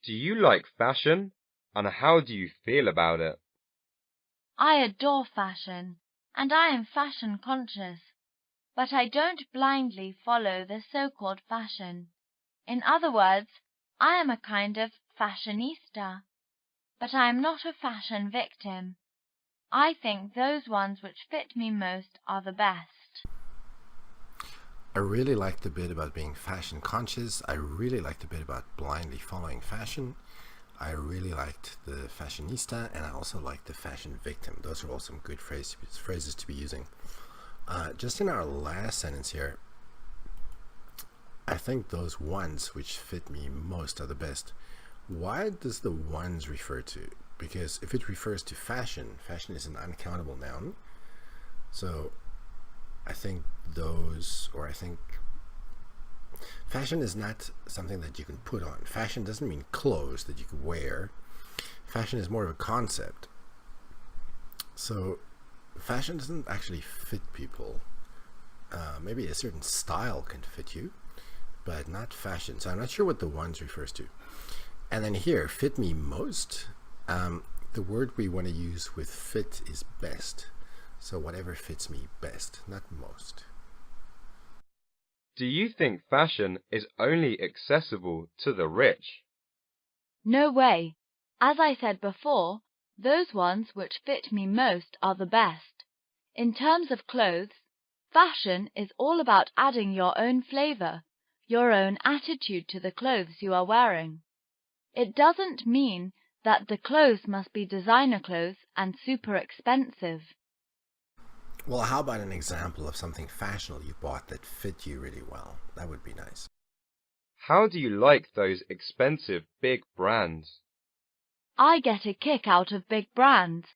Do you like fashion, and how do you feel about it? I adore fashion, and I am fashion conscious, but I don't blindly follow the so-called fashion. In other words, I am a kind of fashionista, but I am not a fashion victim. I think those ones which fit me most are the best. I really liked the bit about being fashion conscious. I really liked the bit about blindly following fashion. I really liked the fashionista, and I also liked the fashion victim. Those are all some good phrases to be using. Just in our last sentence here, I think those ones which fit me most are the best. Why does the ones refer to? Because if it refers to fashion, fashion is an uncountable noun. So I think fashion is not something that you can put on. Fashion doesn't mean clothes that you can wear. Fashion is more of a concept. So fashion doesn't actually fit people. Maybe a certain style can fit you, but not fashion. So I'm not sure what the ones refers to. And then here, fit me most. The word we want to use with fit is best. So whatever fits me best, not most. Do you think fashion is only accessible to the rich? No way. As I said before, those ones which fit me most are the best. In terms of clothes, fashion is all about adding your own flavor, your own attitude to the clothes you are wearing. It doesn't mean that the clothes must be designer clothes and super expensive. Well, how about an example of something fashionable you bought that fit you really well? That would be nice. How do you like those expensive big brands? I get a kick out of big brands.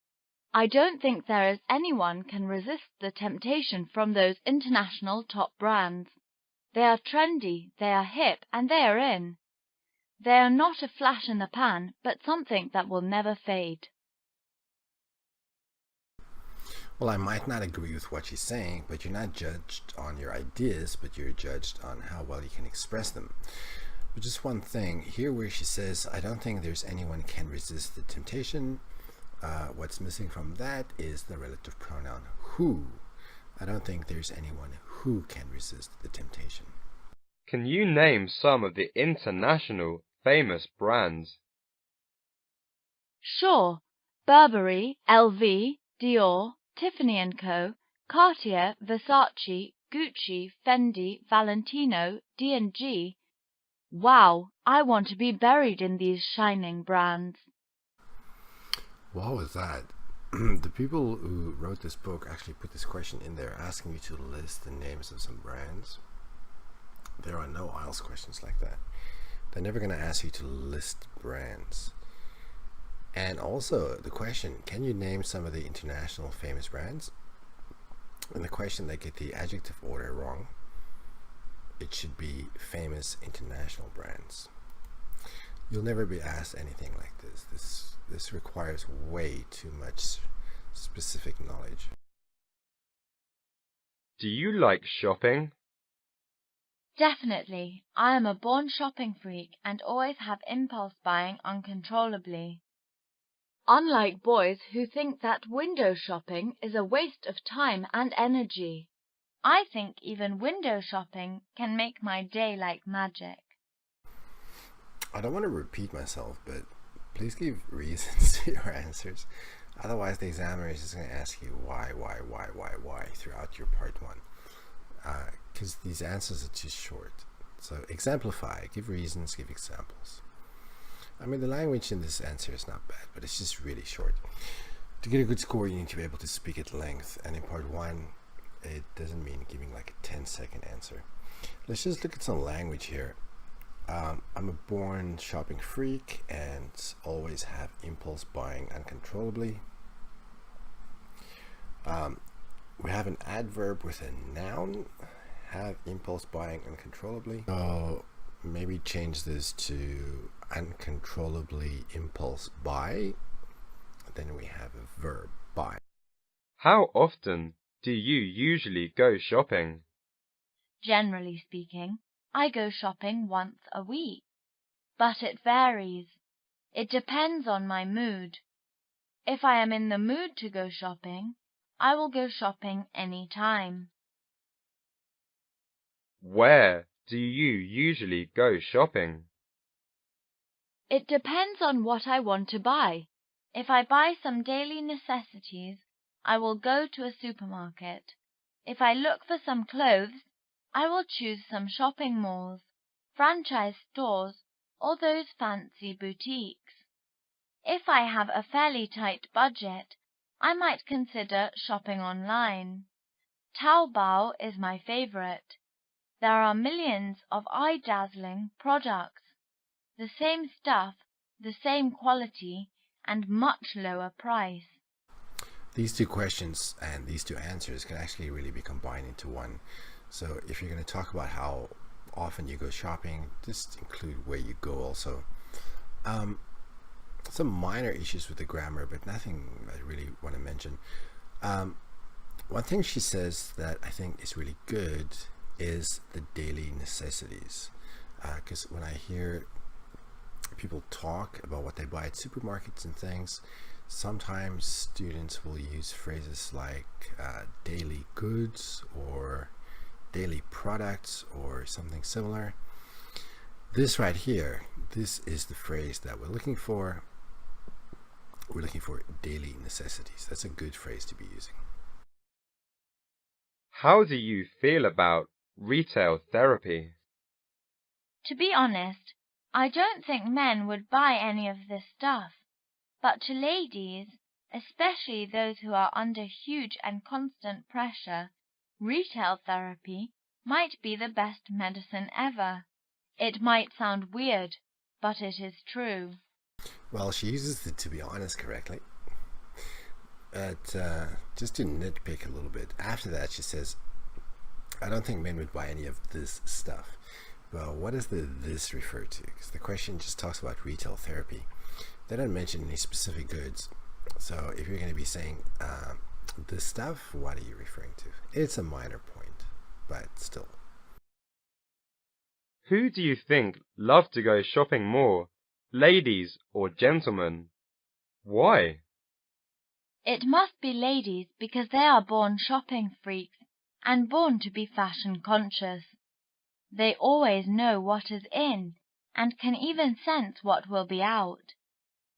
I don't think there is anyone can resist the temptation from those international top brands. They are trendy, they are hip, and they are in. They are not a flash in the pan, but something that will never fade. Well, I might not agree with what she's saying, but you're not judged on your ideas, but you're judged on how well you can express them. But just one thing here where she says, I don't think there's anyone can resist the temptation. What's missing from that is the relative pronoun who. I don't think there's anyone who can resist the temptation. Can you name some of the international famous brands? Sure, Burberry, LV, Dior, Tiffany & Co., Cartier, Versace, Gucci, Fendi, Valentino, D&G. Wow, I want to be buried in these shining brands. What was that? The people who wrote this book actually put this question in there asking you to list the names of some brands. There are no IELTS questions like that. They're never going to ask you to list brands. And also the question, can you name some of the international famous brands? In the question, they get the adjective order wrong. It should be famous international brands. You'll never be asked anything like this. This requires way too much specific knowledge. Do you like shopping? Definitely. I am a born shopping freak and always have impulse buying uncontrollably. Unlike boys who think that window shopping is a waste of time and energy, I think even window shopping can make my day like magic. I don't want to repeat myself, but please give reasons to your answers. Otherwise, the examiner is just going to ask you why throughout your part one. Because these answers are too short. So exemplify, give reasons, give examples. I mean, the language in this answer is not bad, but it's just really short. To get a good score, you need to be able to speak at length. And in part one, it doesn't mean giving like a 10-second answer. Let's just look at some language here. I'm a born shopping freak and always have impulse buying uncontrollably. We have an adverb with a noun, have impulse buying uncontrollably. So maybe change this to uncontrollably impulse buy. Then we have a verb, buy. How often do you usually go shopping? Generally speaking, I go shopping once a week, but it varies. It depends on my mood. If I am in the mood to go shopping, I will go shopping any time. Where do you usually go shopping? It depends on what I want to buy. If I buy some daily necessities, I will go to a supermarket. If I look for some clothes, I will choose some shopping malls, franchise stores, or those fancy boutiques. If I have a fairly tight budget, I might consider shopping online. Taobao is my favorite. There are millions of eye-dazzling products. The same stuff, the same quality, and much lower price. These two questions and these two answers can actually really be combined into one. So if you're going to talk about how often you go shopping, just include where you go also. Some minor issues with the grammar, but nothing I really want to mention. One thing she says that I think is really good is the daily necessities. Because when I hear people talk about what they buy at supermarkets and things, sometimes students will use phrases like daily goods or daily products or something similar. This right here, this is the phrase that we're looking for. We're looking for daily necessities. That's a good phrase to be using. How do you feel about retail therapy? To be honest, I don't think men would buy any of this stuff. But to ladies, especially those who are under huge and constant pressure, retail therapy might be the best medicine ever. It might sound weird, but it is true. Well, she uses the "to be honest" correctly. But just to nitpick a little bit, after that she says, I don't think men would buy any of this stuff. Well, what does the "this" refer to? Because the question just talks about retail therapy. They don't mention any specific goods. So if you're going to be saying this stuff, what are you referring to? It's a minor point, but still. Who do you think love to go shopping more, ladies or gentlemen? Why? It must be ladies because they are born shopping freaks and born to be fashion conscious. They always know what is in and can even sense what will be out.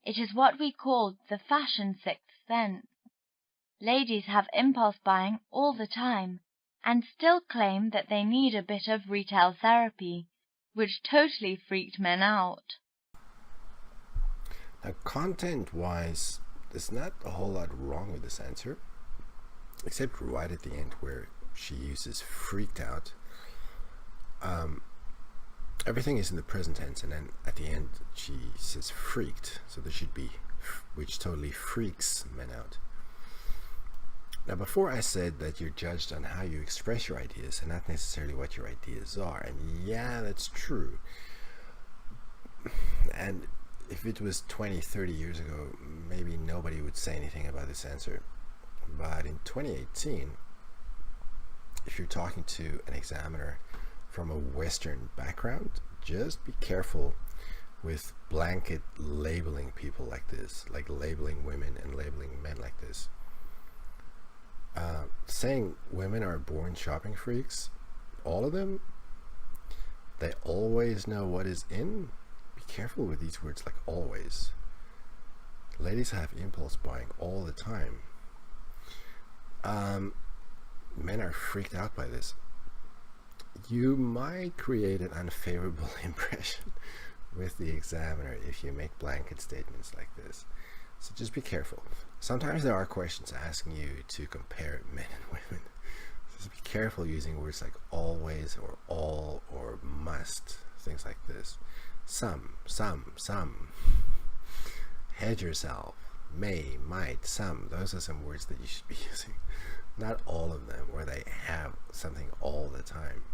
It is what we call the fashion sixth sense. Ladies have impulse buying all the time and still claim that they need a bit of retail therapy, which totally freaked men out. Now, content-wise, there's not a whole lot wrong with this answer, except right at the end where she uses freaked out. Everything is in the present tense, and then at the end she says freaked, so there should be, which totally freaks men out. Now, before I said that you're judged on how you express your ideas and not necessarily what your ideas are, and yeah, that's true. And if it was 20, 30 years ago, maybe nobody would say anything about this answer. But in 2018, if you're talking to an examiner from a Western background, just be careful with blanket labeling people like this, like labeling women and labeling men like this. Saying women are born shopping freaks, all of them, they always know what is in. Be careful with these words like always. Ladies have impulse buying all the time. Men are freaked out by this. You might create an unfavorable impression with the examiner if you make blanket statements like this. So just be careful. Sometimes there are questions asking you to compare men and women. Just be careful using words like always or all or must, things like this. Some. Hedge yourself. May, might, some. Those are some words that you should be using. Not all of them where they have something all the time.